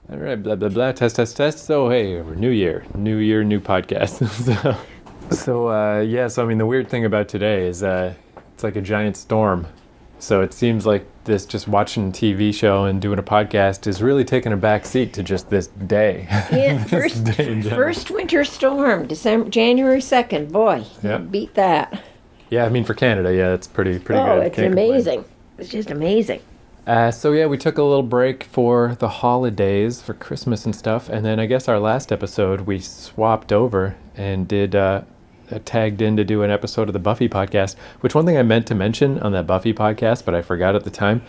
All right, blah, blah, blah, test, test, test. So, hey, we're new year, new podcast. So, I mean, the weird thing about today is it's like a giant storm. So it seems like this just watching a TV show and doing a podcast is really taking a back seat to just this day. Yeah, This day in general. first winter storm, January 2nd. Boy, Yeah. beat that. Yeah, I mean, for Canada, yeah, it's pretty good. Oh, it's Can't complain. amazing. It's just amazing. We took a little break for the holidays, for Christmas and stuff, and then I guess our last episode we swapped over and did tagged in to do an episode of the Buffy podcast. Which one thing I meant to mention on that Buffy podcast, but I forgot at the time.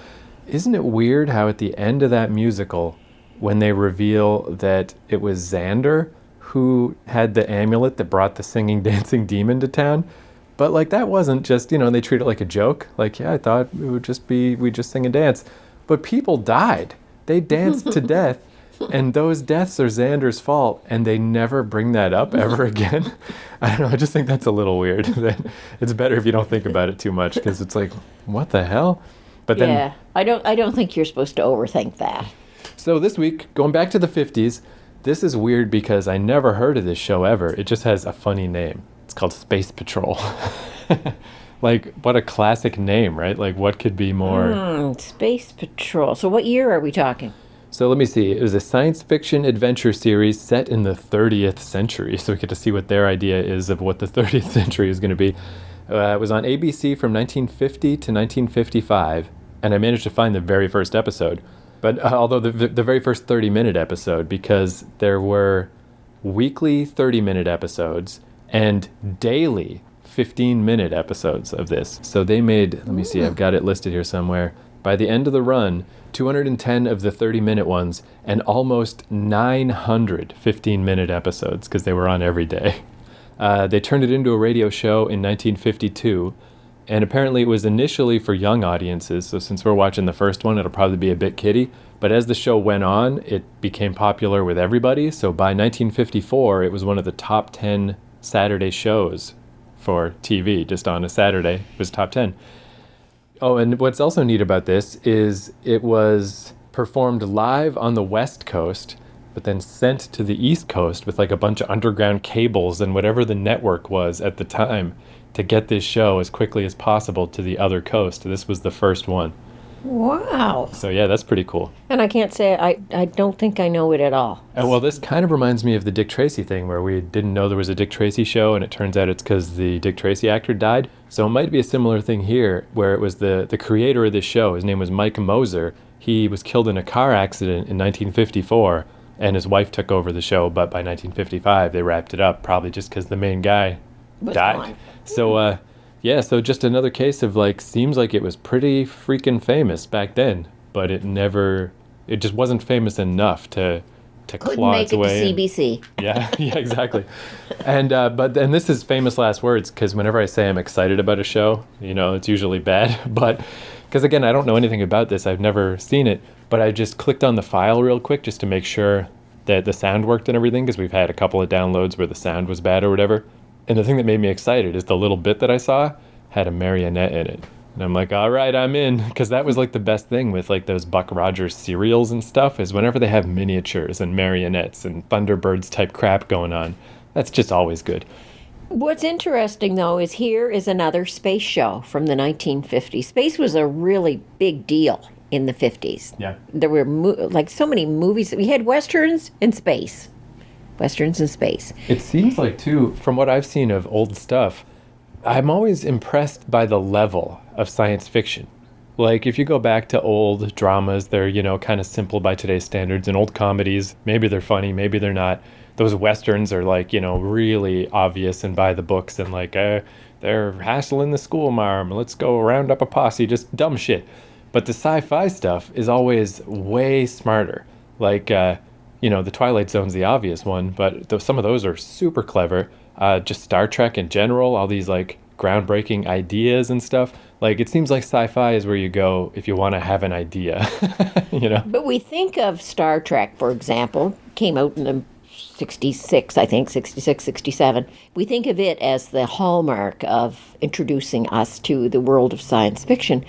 Isn't it weird how at the end of that musical, when they reveal that it was Xander who had the amulet that brought the singing, dancing demon to town? But like that wasn't just, they treat it like a joke. Like, yeah, I thought it would just be, we just sing and dance. But people died. They danced to death. And those deaths are Xander's fault. And they never bring that up ever again. I don't know. I just think that's a little weird. It's better if you don't think about it too much because it's like, what the hell? But then, Yeah, I don't think you're supposed to overthink that. so this week, going back to the 50s, this is weird because I never heard of this show ever. It just has a funny name. It's called Space Patrol. Like, what a classic name, right? Like, what could be more? Space Patrol. So what year are we talking? So let me see. It was a science fiction adventure series set in the 30th century. So we get to see what their idea is of what the 30th century is going to be. It was on ABC from 1950 to 1955. And I managed to find the very first episode. But although the very first 30-minute episode, because there were weekly 30-minute episodes and daily 15-minute episodes of this. So they made, let me see, I've got it listed here somewhere. By the end of the run, 210 of the 30-minute ones and almost 900 15-minute episodes because they were on every day. They turned it into a radio show in 1952, and apparently it was initially for young audiences, so since we're watching the first one, it'll probably be a bit kiddie. But as the show went on, it became popular with everybody, so by 1954, it was one of the top 10 Saturday shows for TV, just on a Saturday. It was top 10. Oh, and what's also neat about this is it was performed live on the West Coast, but then sent to the East Coast with like a bunch of underground cables and whatever the network was at the time to get this show as quickly as possible to the other coast. This was the first one. Wow. So yeah, that's pretty cool. And I can't say I don't think I know it at all. Well, this kind of reminds me of the Dick Tracy thing where we didn't know there was a Dick Tracy show, and it turns out it's because the Dick Tracy actor died. So it might be a similar thing here where it was the creator of this show. His name was Mike Moser. He was killed in a car accident in 1954, and his wife took over the show. But by 1955, they wrapped it up, probably just because the main guy Was died. gone. So, so just another case of like, seems like it was pretty freaking famous back then, but it just wasn't famous enough to Couldn't claw make its it to way in. CBC. Yeah, yeah, exactly. And this is famous last words because whenever I say I'm excited about a show, it's usually bad. But because again, I don't know anything about this, I've never seen it, but I just clicked on the file real quick just to make sure that the sound worked and everything because we've had a couple of downloads where the sound was bad or whatever. And the thing that made me excited is the little bit that I saw had a marionette in it. And I'm like, all right, I'm in. Because that was like the best thing with like those Buck Rogers serials and stuff is whenever they have miniatures and marionettes and Thunderbirds type crap going on, that's just always good. What's interesting, though, is here is another space show from the 1950s. Space was a really big deal in the 50s. Yeah. There were like so many movies. We had westerns in space. Westerns in space. It seems like, too, from what I've seen of old stuff, I'm always impressed by the level of science fiction. Like, if you go back to old dramas, they're, kind of simple by today's standards, and old comedies, maybe they're funny, maybe they're not. Those westerns are, like, really obvious and by the books, and, like, they're hassling the school marm, let's go round up a posse, just dumb shit. But the sci-fi stuff is always way smarter. Like, the Twilight Zone's the obvious one, but some of those are super clever. Just Star Trek in general, all these like groundbreaking ideas and stuff. Like it seems like sci-fi is where you go if you want to have an idea, But we think of Star Trek, for example, came out in the 66, I think, 66, 67. We think of it as the hallmark of introducing us to the world of science fiction.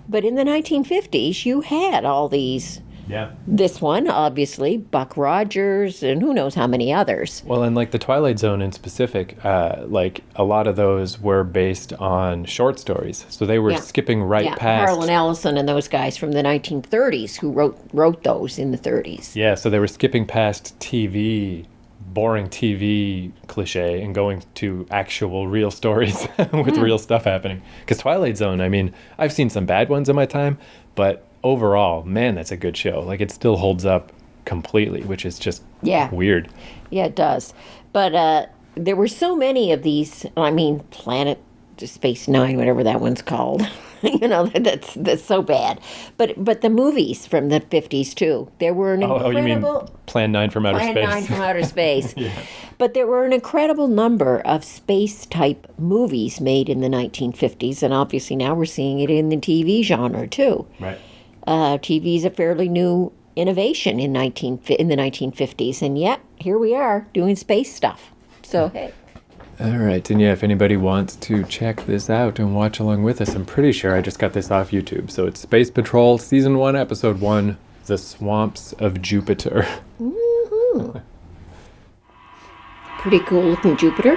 But in the 1950s, you had all these Yeah. This one, obviously, Buck Rogers, and who knows how many others. Well, and like the Twilight Zone in specific, like a lot of those were based on short stories, so they were Yeah. skipping right Yeah, past. Harlan Ellison and those guys from the 1930s who wrote those in the 30s. Yeah, so they were skipping past TV, boring TV cliche, and going to actual real stories with real stuff happening. Because Twilight Zone, I mean, I've seen some bad ones in my time, but overall, man, that's a good show. Like it still holds up completely, which is just Yeah. weird. Yeah, it does. But there were so many of these. I mean, Planet Space Nine, whatever that one's called. That's so bad. But the movies from the 50s too. There were an Oh, you mean incredible Plan 9 from Outer Plan Space? 9 from Outer Space. But there were an incredible number of space type movies made in the 1950s, and obviously now we're seeing it in the TV genre too. Right. TV is a fairly new innovation in the 1950s, and yet here we are doing space stuff. So hey, All right, and yeah, if anybody wants to check this out and watch along with us, I'm pretty sure I just got this off YouTube. So it's Space Patrol Season 1, Episode 1, The Swamps of Jupiter. pretty cool looking Jupiter.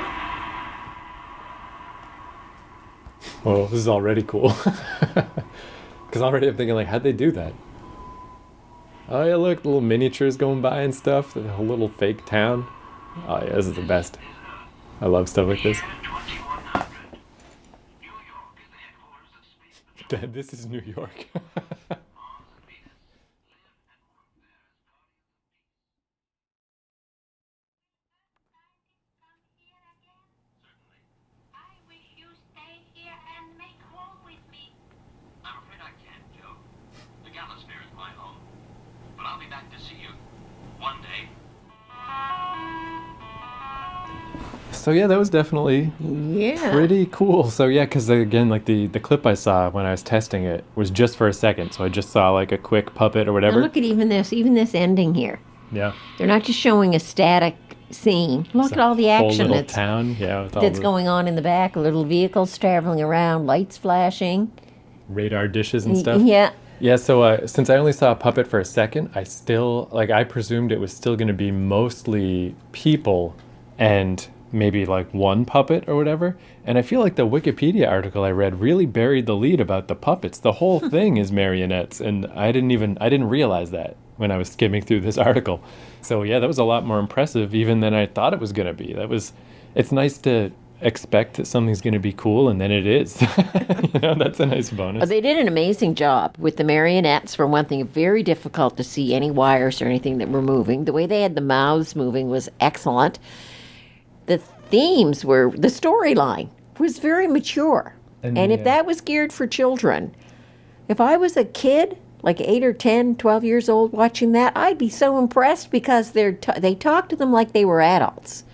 Well, this is already cool. Because already I'm thinking, like, how'd they do that? Oh, yeah, look, little miniatures going by and stuff. A little fake town. Oh, yeah, this is the best. I love stuff like this. Dad, this is New York. I wish you stay here and make home with me. I'm afraid I can't, Joe. The Galasphere is my home. But I'll be back to see you one day. So yeah, that was definitely Yeah. pretty cool. So yeah, because again, like the clip I saw when I was testing it was just for a second. So I just saw like a quick puppet or And whatever. look at even this ending here. Yeah. They're not just showing a static scene. Look at all the Whole action little that's town. Yeah. With all that's the going on in the back. Little vehicles traveling around, lights flashing. radar dishes and stuff. Yeah. Yeah, so since I only saw a puppet for a second, I still, like, I presumed it was still going to be mostly people and maybe like one puppet or whatever. And I feel like the Wikipedia article I read really buried the lead about the puppets. The whole thing is marionettes, and I didn't realize that when I was skimming through this article. So yeah, that was a lot more impressive even than I thought it was going to be. It's nice to expect that something's going to be cool, and then it is. That's a nice bonus. They did an amazing job with the marionettes. For one thing, very difficult to see any wires or anything that were moving. The way they had the mouths moving was excellent. The the storyline was very mature. And if that was geared for children, if I was a kid, like 8 or 10, 12 years old watching that, I'd be so impressed because they talk to them like they were adults.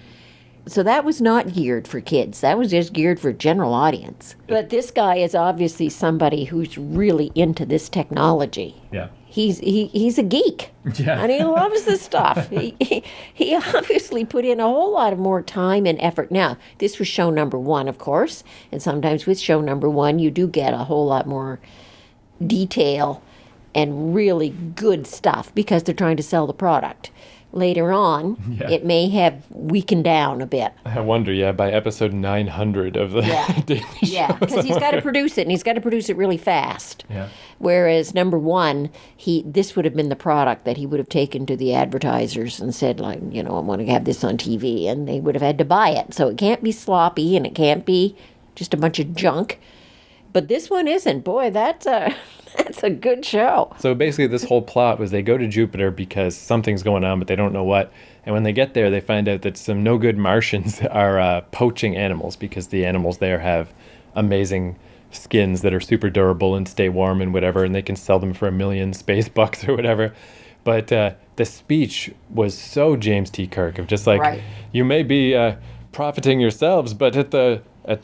So that was not geared for kids. That was just geared for general audience. But this guy is obviously somebody who's really into this technology. Yeah. He's a geek. Yeah. And he loves this stuff. He obviously put in a whole lot of more time and effort. Now, this was show number 1, of course. And sometimes with show number 1, you do get a whole lot more detail and really good stuff because they're trying to sell the product. Later on, it may have weakened down a bit. I wonder, yeah, by episode 900 of the Daily Show. Yeah, because he's got to produce it, and he's got to produce it really fast. Yeah. Whereas number 1, this would have been the product that he would have taken to the advertisers and said, like, I want to have this on TV, and they would have had to buy it. So it can't be sloppy, and it can't be just a bunch of junk. But this one isn't. Boy, that's a good show. So basically this whole plot was they go to Jupiter because something's going on, but they don't know what. And when they get there, they find out that some no good Martians are poaching animals because the animals there have amazing skins that are super durable and stay warm and whatever, and they can sell them for $1 million space bucks or whatever. But the speech was so James T. Kirk of just like, Right. You may be profiting yourselves, but at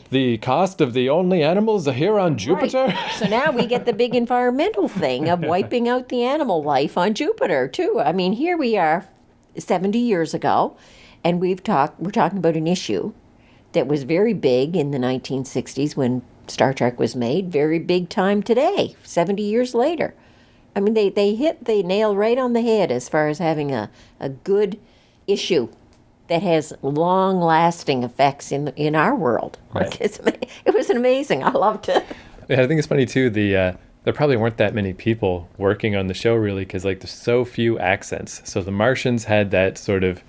the cost of the only animals here on Jupiter. Right. So now we get the big environmental thing of wiping out the animal life on Jupiter, too. I mean, here we are 70 years ago, and we're talking about an issue that was very big in the 1960s when Star Trek was made, very big time today, 70 years later. I mean, they hit the nail right on the head as far as having a good issue that has long-lasting effects in our world. Right. Like it was amazing. I loved it. Yeah, I think it's funny too. There probably weren't that many people working on the show really, because like there's so few accents. So the Martians had that sort of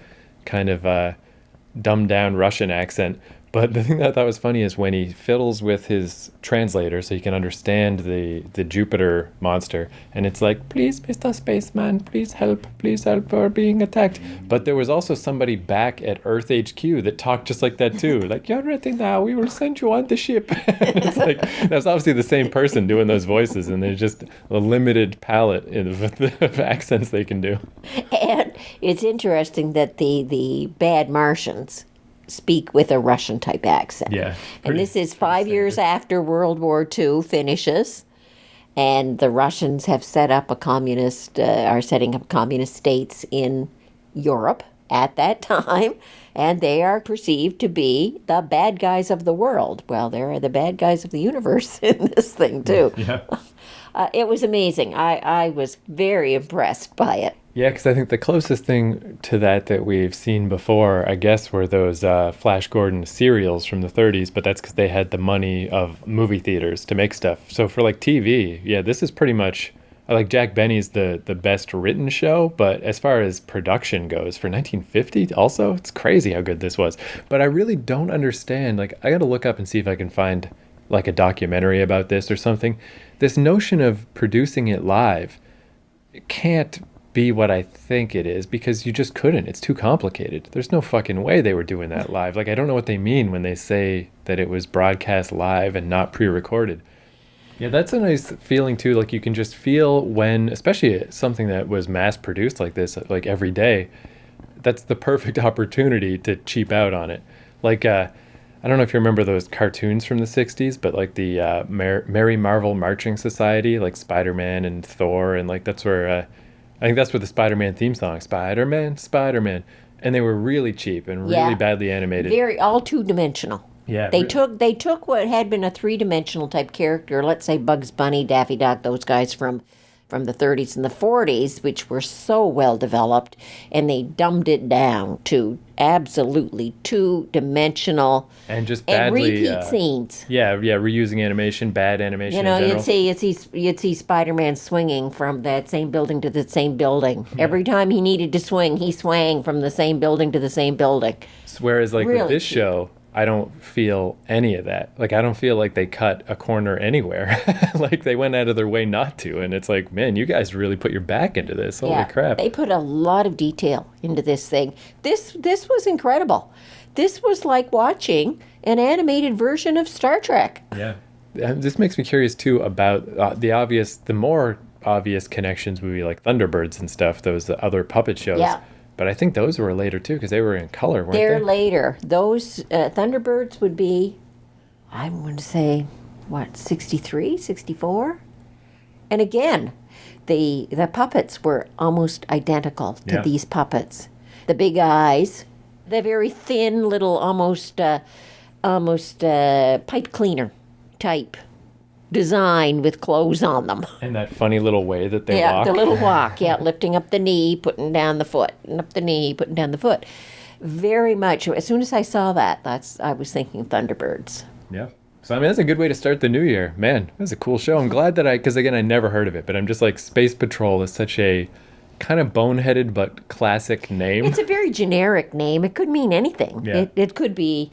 kind of dumbed down Russian accent. But the thing that I thought was funny is when he fiddles with his translator so he can understand the Jupiter monster, and it's like, please, Mr. Spaceman, please help, we're being attacked. But there was also somebody back at Earth HQ that talked just like that too. Like, you're ready now, we will send you on the ship. It's like, that's obviously the same person doing those voices, and there's just a limited palette of accents they can do. And it's interesting that the bad Martians speak with a Russian type accent. Yeah. And this is 5 years after World War II finishes, and the Russians have set up are setting up communist states in Europe at that time, and they are perceived to be the bad guys of the world. Well, they're the bad guys of the universe in this thing too. Yeah. It was amazing. I was very impressed by it. Yeah, because I think the closest thing to that we've seen before, I guess, were those Flash Gordon serials from the 30s, but that's because they had the money of movie theaters to make stuff. So for like TV, yeah, this is pretty much, like Jack Benny's the best written show, but as far as production goes, for 1950 also, it's crazy how good this was. But I really don't understand, like I got to look up and see if I can find like a documentary about this or something. This notion of producing it live, it can't be what I think it is, because you just couldn't. It's too complicated. There's no fucking way they were doing that live. Like, I don't know what they mean when they say that it was broadcast live and not pre-recorded. Yeah, that's a nice feeling too. Like, you can just feel when, especially something that was mass produced like this, like every day, that's the perfect opportunity to cheap out on it. Like, I don't know if you remember those cartoons from the 60s, but like the Merry Marvel Marching Society, like Spider-Man and Thor, and like that's where, I think that's where the Spider-Man theme song, Spider-Man, Spider-Man, and they were really cheap and really badly animated. Very all two-dimensional. Yeah. They took what had been a three-dimensional type character, let's say Bugs Bunny, Daffy Duck, those guys from the 30s and the 40s, which were so well developed, and they dumbed it down to absolutely two-dimensional and just badly, and repeat scenes. Yeah, reusing animation, bad animation. You know, in general. you'd see Spider-Man swinging from that same building to the same building. Yeah. Every time he needed to swing, he swang from the same building to the same building. Whereas, like really with this cheap. show, I don't feel any of that. Like, I don't feel like they cut a corner anywhere. Like, they went out of their way not to. And it's like, man, you guys really put your back into this. Holy crap. They put a lot of detail into this thing. This was incredible. This was like watching an animated version of Star Trek. Yeah. This makes me curious, too, about the more obvious connections would be like Thunderbirds and stuff, those other puppet shows. Yeah. But I think those were later, too, because they were in color, weren't they? They're later. Those Thunderbirds would be, I'm going to say, 63, 64? And again, the puppets were almost identical to these puppets. The big eyes, the very thin little, almost pipe cleaner type design with clothes on them. And that funny little way that they walk. Yeah, the little walk. Yeah, lifting up the knee, putting down the foot, and up the knee, putting down the foot. Very much. As soon as I saw that, I was thinking Thunderbirds. Yeah. So, I mean, that's a good way to start the new year. Man, that was a cool show. I'm glad that because again, I never heard of it, but I'm just like, Space Patrol is such a kind of boneheaded but classic name. It's a very generic name. It could mean anything. Yeah. It could be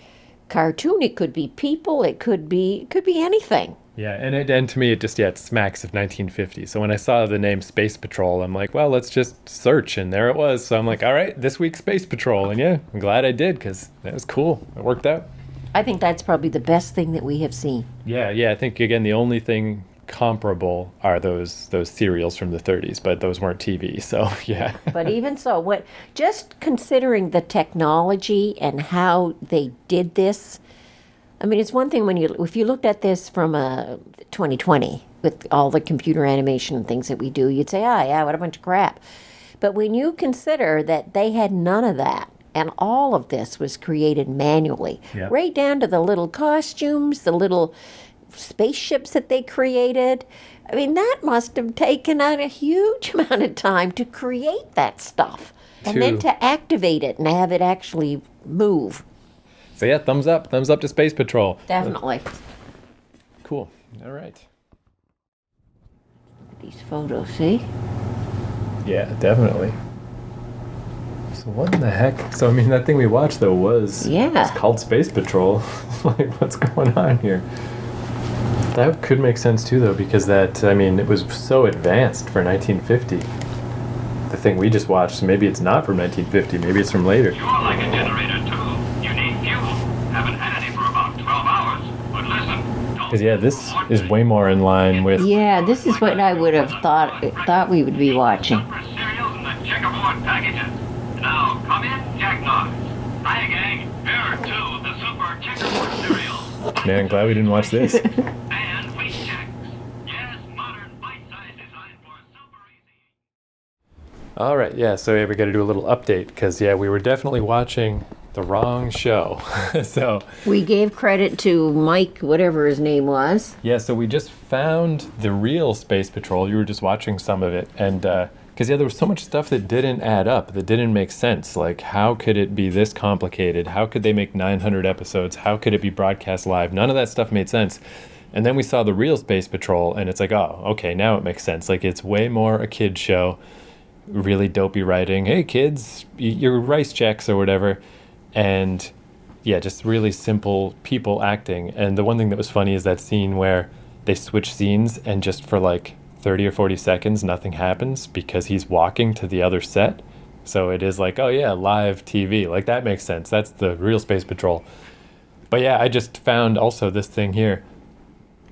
cartoon, it could be people, it could be anything. Yeah, and to me, it smacks of 1950. So when I saw the name Space Patrol, I'm like, well, let's just search, and there it was. So I'm like, all right, this week's Space Patrol, and yeah, I'm glad I did, because that was cool. It worked out. I think that's probably the best thing that we have seen. Yeah, I think, again, the only thing comparable are those serials from the 30s, but those weren't TV, so yeah. But even so, just considering the technology and how they did this, I mean, it's one thing if you looked at this from 2020 with all the computer animation and things that we do, you'd say, what a bunch of crap. But when you consider that they had none of that, and all of this was created manually, right down to the little costumes, the little spaceships that they created, I mean, that must have taken out a huge amount of time to create that stuff. And then to activate it and have it actually move. So yeah, thumbs up to Space Patrol. Definitely. Cool. All right. These photos, see? Yeah, definitely. So what in the heck? So I mean, that thing we watched though was Yeah. it's called Space Patrol. Like, what's going on here? That could make sense too, though, because it was so advanced for 1950. The thing we just watched, maybe it's not from 1950. Maybe it's from later. You're like a generator, too. You need fuel. Haven't had any for about 12 hours. But listen, don't... Because yeah, this is way more in line with. Yeah, this is what I would have thought we would be watching. Super cereals and the checkerboard packages. Now, come in, Jack Knox. Hi, gang. Here, too, the super checkerboard cereal. Man, glad we didn't watch this. And wheat checks. Yes, modern bite-sized design for super easy. All right, yeah. So yeah, we got to do a little update because yeah, we were definitely watching the wrong show. So We gave credit to Mike, whatever his name was. yeah, so we just found the real Space Patrol. You were just watching some of it, and because yeah, there was so much stuff that didn't add up, that didn't make sense. Like, how could it be this complicated? How could they make 900 episodes? How could it be broadcast live? None of that stuff made sense. And then we saw the real Space Patrol, and it's like, oh, okay, now it makes sense. Like, it's way more a kid show, really dopey writing. Hey, kids, your rice checks or whatever, and yeah, just really simple people acting. And the one thing that was funny is that scene where they switch scenes and just for like 30 or 40 seconds, nothing happens because he's walking to the other set. So it is like, oh yeah, live TV. Like, that makes sense. That's the real Space Patrol. But yeah, I just found also this thing here.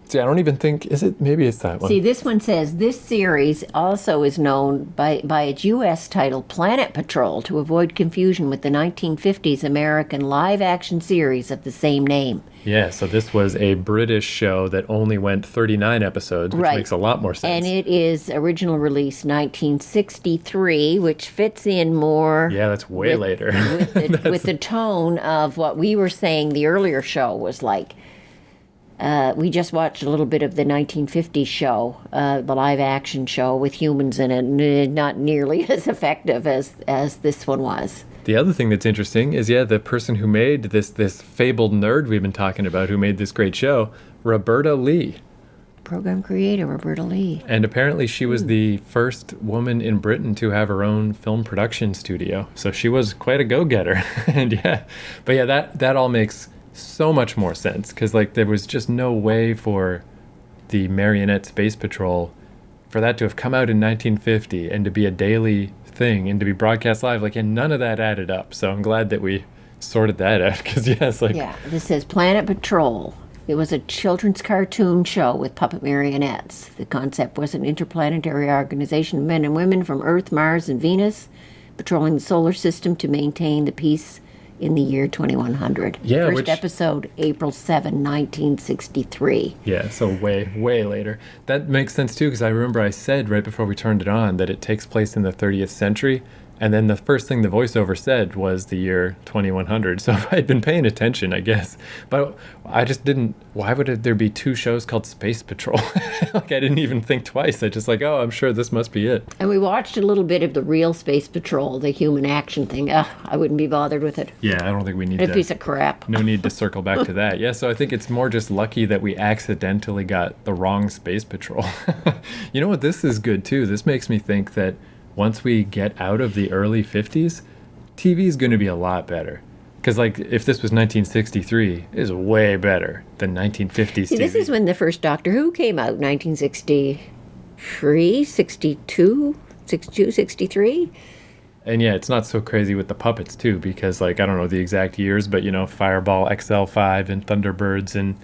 See, I don't even think, maybe it's that one. See, this one says this series also is known by its U.S. title Planet Patrol to avoid confusion with the 1950s American live-action series of the same name. Yeah, so this was a British show that only went 39 episodes, which Right. makes a lot more sense. And it is original release 1963, which fits in more Yeah, that's way later. with the tone of what we were saying the earlier show was like. We just watched a little bit of the 1950s show, the live-action show with humans in it, not nearly as effective as this one was. The other thing that's interesting is, yeah, the person who made this fabled nerd we've been talking about, who made this great show, Roberta Lee. Program creator Roberta Lee. And apparently she was the first woman in Britain to have her own film production studio. So she was quite a go-getter. And yeah, but yeah, that all makes so much more sense, because like there was just no way for the Marionette Space Patrol for that to have come out in 1950 and to be a daily thing and to be broadcast live, like, and none of that added up. So I'm glad that we sorted that out, because yeah, it's like, Yeah, this says Planet Patrol. It was a children's cartoon show with puppet marionettes. The concept was an interplanetary organization of men and women from Earth, Mars, and Venus patrolling the solar system to maintain the peace in the year 2100. Yeah, First which- episode, April 7, 1963. yeah, so way later. That makes sense too, because I remember I said right before we turned it on that it takes place in the 30th century, and then the first thing the voiceover said was the year 2100. So I'd been paying attention, I guess, but I just didn't. Why would there be two shows called Space Patrol? Like, I didn't even think twice. I just like, oh, I'm sure this must be it. And we watched a little bit of the real Space Patrol, the human action thing. Ugh, I wouldn't be bothered with it. Yeah, I don't think we need A to. piece of crap. No need to circle back to that. Yeah, so I think it's more just lucky that we accidentally got the wrong Space Patrol. You know what? This is good too. This makes me think that once we get out of the early 50s, TV is going to be a lot better. Because, like, if this was 1963, it is way better than 1950s See, TV. this is when the first Doctor Who came out, 1963, 62, 63. And yeah, it's not so crazy with the puppets too, because, like, I don't know the exact years, but, you know, Fireball XL5 and Thunderbirds and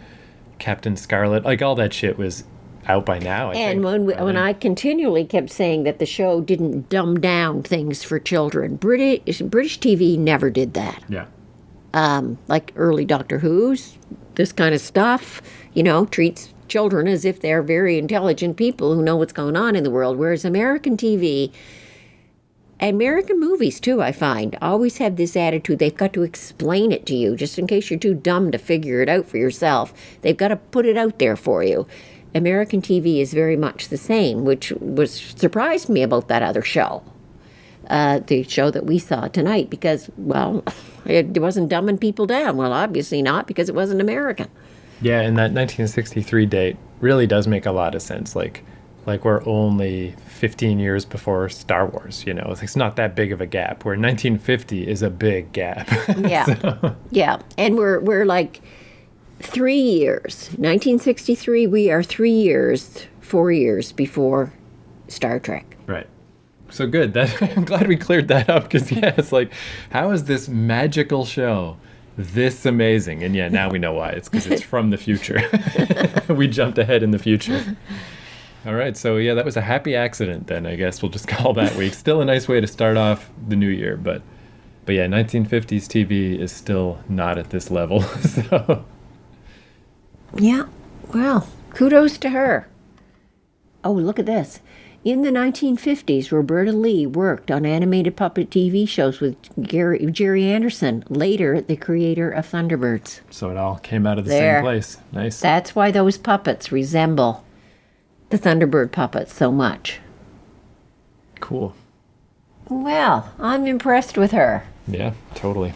Captain Scarlet, like, all that shit was out by now, I And think. when I continually kept saying that the show didn't dumb down things for children, British TV never did that. Yeah. Like early Doctor Who's, this kind of stuff, you know, treats children as if they're very intelligent people who know what's going on in the world, whereas American TV and American movies, too, I find, always have this attitude they've got to explain it to you, just in case you're too dumb to figure it out for yourself. They've got to put it out there for you. American TV is very much the same, which was surprised me about that other show. The show that we saw tonight, because, well, it wasn't dumbing people down. Well, obviously not, because it wasn't American. Yeah, and that 1963 date really does make a lot of sense. Like we're only 15 years before Star Wars, you know. It's not that big of a gap, where 1950 is a big gap. Yeah. So- Yeah. And we're like 3 years. 1963, we are 3 years, 4 years before Star Trek. Right. So good. I'm glad we cleared that up, because, yeah, it's like, how is this magical show this amazing? And yeah, now we know why. It's because it's from the future. We jumped ahead in the future. All right. So, yeah, that was a happy accident then, I guess we'll just call that week. Still a nice way to start off the new year. But yeah, 1950s TV is still not at this level. So, Yeah. Well, kudos to her. Oh, look at this. In the 1950s, Roberta Lee worked on animated puppet TV shows with Jerry Anderson, later the creator of Thunderbirds. so it all came out of the There. same place. Nice. That's why those puppets resemble the Thunderbird puppets so much. Cool. Well, I'm impressed with her. Yeah, totally.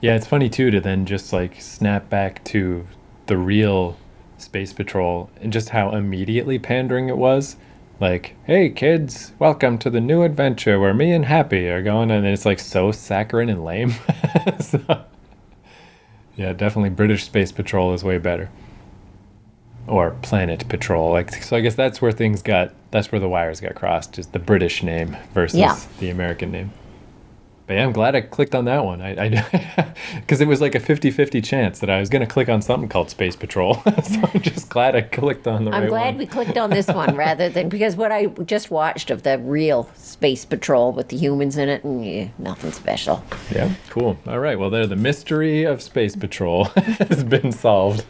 Yeah, it's funny too to then just like snap back to the real Space Patrol and just how immediately pandering it was. Like, hey kids, welcome to the new adventure where me and Happy are going, and it's like so saccharine and lame. So, yeah, definitely British Space Patrol is way better. Or Planet Patrol. Like, so I guess that's where the wires got crossed, just the British name versus Yeah. the American name. But yeah, I'm glad I clicked on that one. Because it was like a 50-50 chance that I was going to click on something called Space Patrol. So I'm just glad I clicked on the right I'm glad one. we clicked on this one rather than, because what I just watched of the real Space Patrol with the humans in it, nothing special. Yeah, cool. All right, well, there, the mystery of Space Patrol has been solved.